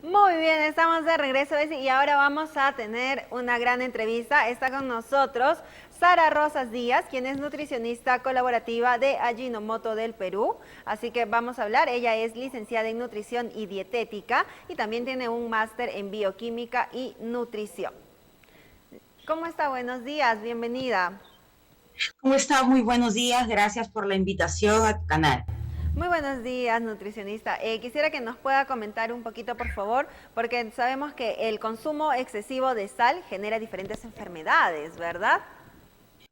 Muy bien, estamos de regreso Bessie, y ahora vamos a tener una gran entrevista. Está con nosotros Sara Rosas Díaz, quien es nutricionista colaborativa de Ajinomoto del Perú. Así que vamos a hablar. Ella es licenciada en nutrición y dietética y también tiene un máster en bioquímica y nutrición. ¿Cómo está? Buenos días, bienvenida. ¿Cómo está? Muy buenos días. Gracias por la invitación a tu canal. Muy buenos días, nutricionista. Quisiera que nos pueda comentar un poquito, por favor, porque sabemos que el consumo excesivo de sal genera diferentes enfermedades, ¿verdad?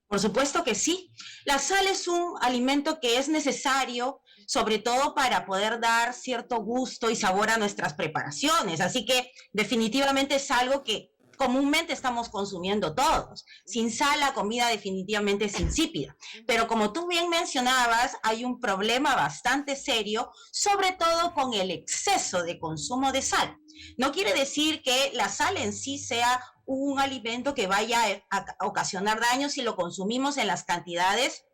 Por supuesto que sí. La sal es un alimento que es necesario, sobre todo para poder dar cierto gusto y sabor a nuestras preparaciones. Así que definitivamente es algo que comúnmente estamos consumiendo todos. Sin sal la comida definitivamente es insípida. Pero como tú bien mencionabas, hay un problema bastante serio, sobre todo con el exceso de consumo de sal. No quiere decir que la sal en sí sea un alimento que vaya a ocasionar daño si lo consumimos en las cantidades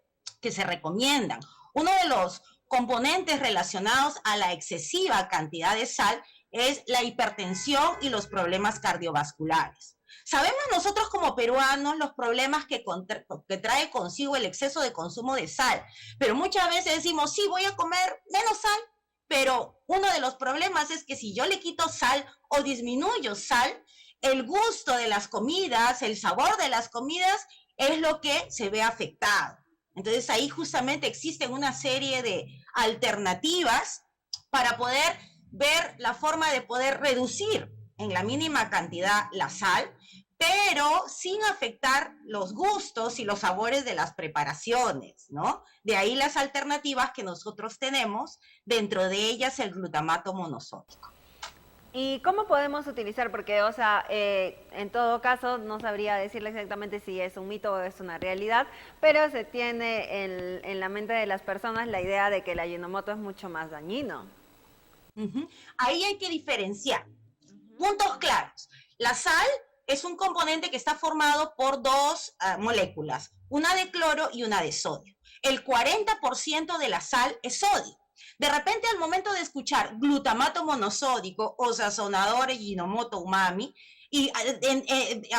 que se recomiendan. Uno de los componentes relacionados a la excesiva cantidad de sal es la hipertensión y los problemas cardiovasculares. Sabemos nosotros como peruanos los problemas que trae consigo el exceso de consumo de sal, pero muchas veces decimos, sí, voy a comer menos sal, pero uno de los problemas es que si yo le quito sal o disminuyo sal, el gusto de las comidas, el sabor de las comidas es lo que se ve afectado. Entonces ahí justamente existen una serie de alternativas para poder ver la forma de poder reducir en la mínima cantidad la sal, pero sin afectar los gustos y los sabores de las preparaciones, ¿no? De ahí las alternativas que nosotros tenemos, dentro de ellas el glutamato monosódico. ¿Y cómo podemos utilizar? Porque, o sea, en todo caso, no sabría decirle exactamente si es un mito o es una realidad, pero se tiene en la mente de las personas la idea de que el Ajinomoto es mucho más dañino. Uh-huh. Ahí hay que diferenciar. Puntos claros. La sal es un componente que está formado por dos moléculas, una de cloro y una de sodio. El 40% de la sal es sodio. De repente, al momento de escuchar glutamato monosódico o sazonador Ajinomoto umami, y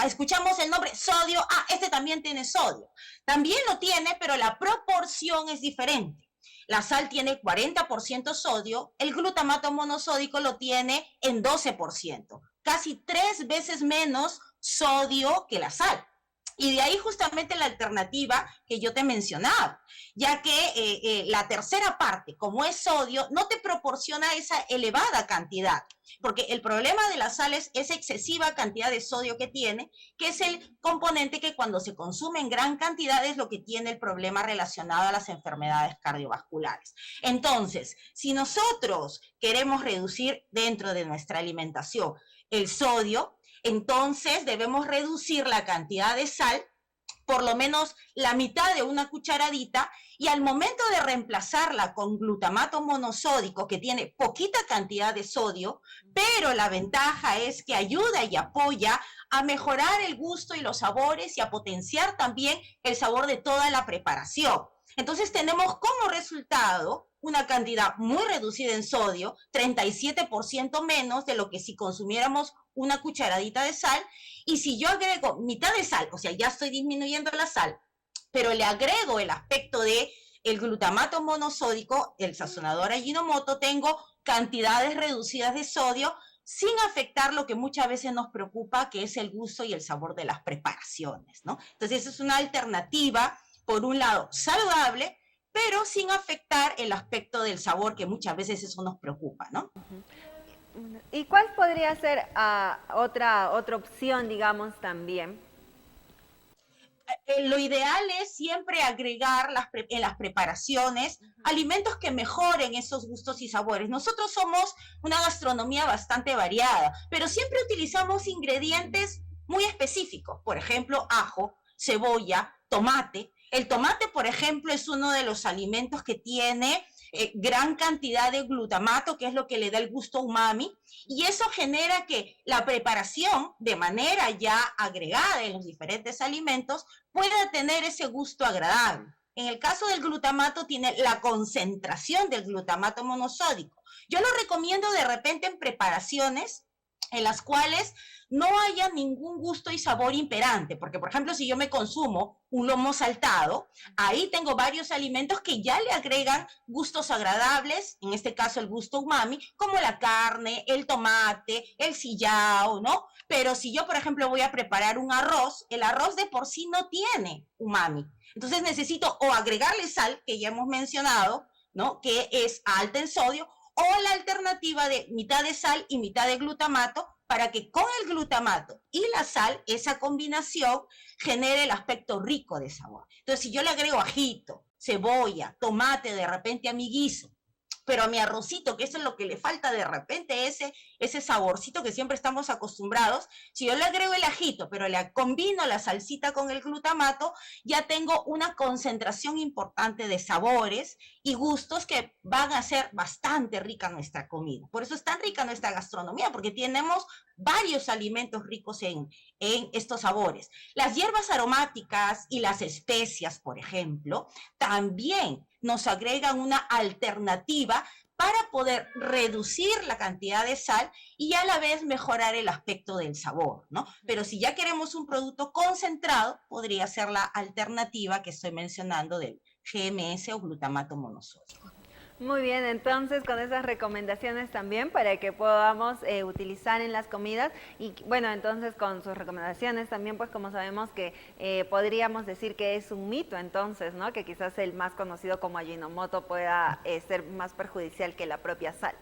escuchamos el nombre sodio, este también tiene sodio. También lo tiene, pero la proporción es diferente. La sal tiene 40% sodio, el glutamato monosódico lo tiene en 12%, casi 3 veces menos sodio que la sal. Y de ahí justamente la alternativa que yo te mencionaba, ya que la tercera parte, como es sodio, no te proporciona esa elevada cantidad, porque el problema de la sal es esa excesiva cantidad de sodio que tiene, que es el componente que cuando se consume en gran cantidad es lo que tiene el problema relacionado a las enfermedades cardiovasculares. Entonces, si nosotros queremos reducir dentro de nuestra alimentación el sodio, entonces debemos reducir la cantidad de sal por lo menos la mitad de una cucharadita, y al momento de reemplazarla con glutamato monosódico, que tiene poquita cantidad de sodio, pero la ventaja es que ayuda y apoya a mejorar el gusto y los sabores y a potenciar también el sabor de toda la preparación. Entonces tenemos como resultado una cantidad muy reducida en sodio, 37% menos de lo que si consumiéramos una cucharadita de sal. Y si yo agrego mitad de sal, o sea, ya estoy disminuyendo la sal, pero le agrego el aspecto de el glutamato monosódico, el sazonador Ajinomoto, tengo cantidades reducidas de sodio sin afectar lo que muchas veces nos preocupa, que es el gusto y el sabor de las preparaciones, ¿no? Entonces, es una alternativa, por un lado, saludable, pero sin afectar el aspecto del sabor, que muchas veces eso nos preocupa, ¿no? ¿Y cuál podría ser otra opción, digamos, también? Lo ideal es siempre agregar en las preparaciones alimentos que mejoren esos gustos y sabores. Nosotros somos una gastronomía bastante variada, pero siempre utilizamos ingredientes muy específicos. Por ejemplo, ajo, cebolla, tomate. El tomate, por ejemplo, es uno de los alimentos que tiene gran cantidad de glutamato, que es lo que le da el gusto umami, y eso genera que la preparación, de manera ya agregada en los diferentes alimentos, pueda tener ese gusto agradable. En el caso del glutamato tiene la concentración del glutamato monosódico. Yo lo recomiendo de repente en preparaciones en las cuales no haya ningún gusto y sabor imperante, porque por ejemplo si yo me consumo un lomo saltado, ahí tengo varios alimentos que ya le agregan gustos agradables, en este caso el gusto umami, como la carne, el tomate, el sillao, ¿no? Pero si yo por ejemplo voy a preparar un arroz, el arroz de por sí no tiene umami, entonces necesito o agregarle sal, que ya hemos mencionado, ¿no? Que es alta en sodio, o la alternativa de mitad de sal y mitad de glutamato, para que con el glutamato y la sal, esa combinación genere el aspecto rico de sabor. Entonces, si yo le agrego ajito, cebolla, tomate de repente a mi guiso, pero a mi arrocito, que eso es lo que le falta de repente, ese saborcito que siempre estamos acostumbrados, si yo le agrego el ajito, pero le combino la salsita con el glutamato, ya tengo una concentración importante de sabores y gustos que van a ser bastante rica nuestra comida. Por eso es tan rica nuestra gastronomía, porque tenemos varios alimentos ricos en estos sabores. Las hierbas aromáticas y las especias, por ejemplo, también nos agregan una alternativa para poder reducir la cantidad de sal y a la vez mejorar el aspecto del sabor, ¿no? Pero si ya queremos un producto concentrado, podría ser la alternativa que estoy mencionando del GMS o glutamato monosódico. Muy bien, entonces con esas recomendaciones también para que podamos utilizar en las comidas y bueno, entonces con sus recomendaciones también pues como sabemos que podríamos decir que es un mito entonces, ¿no? Que quizás el más conocido como Ajinomoto pueda ser más perjudicial que la propia sal.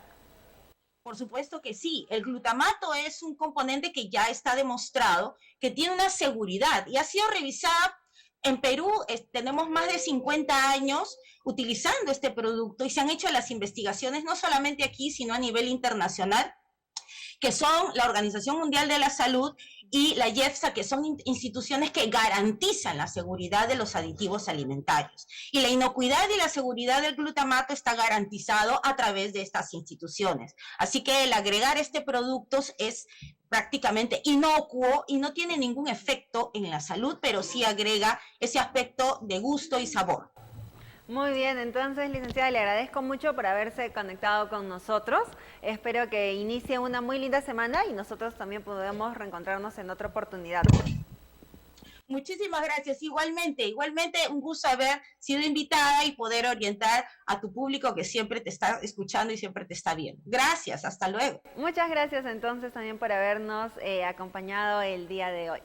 Por supuesto que sí, el glutamato es un componente que ya está demostrado que tiene una seguridad y ha sido revisada. En Perú tenemos más de 50 años utilizando este producto y se han hecho las investigaciones no solamente aquí, sino a nivel internacional, que son la Organización Mundial de la Salud y la IEFSA, que son instituciones que garantizan la seguridad de los aditivos alimentarios. Y la inocuidad y la seguridad del glutamato está garantizado a través de estas instituciones. Así que el agregar este producto es prácticamente inocuo y no tiene ningún efecto en la salud, pero sí agrega ese aspecto de gusto y sabor. Muy bien, entonces, licenciada, le agradezco mucho por haberse conectado con nosotros. Espero que inicie una muy linda semana y nosotros también podamos reencontrarnos en otra oportunidad. Muchísimas gracias. Igualmente un gusto haber sido invitada y poder orientar a tu público que siempre te está escuchando y siempre te está viendo. Gracias, hasta luego. Muchas gracias entonces también por habernos acompañado el día de hoy.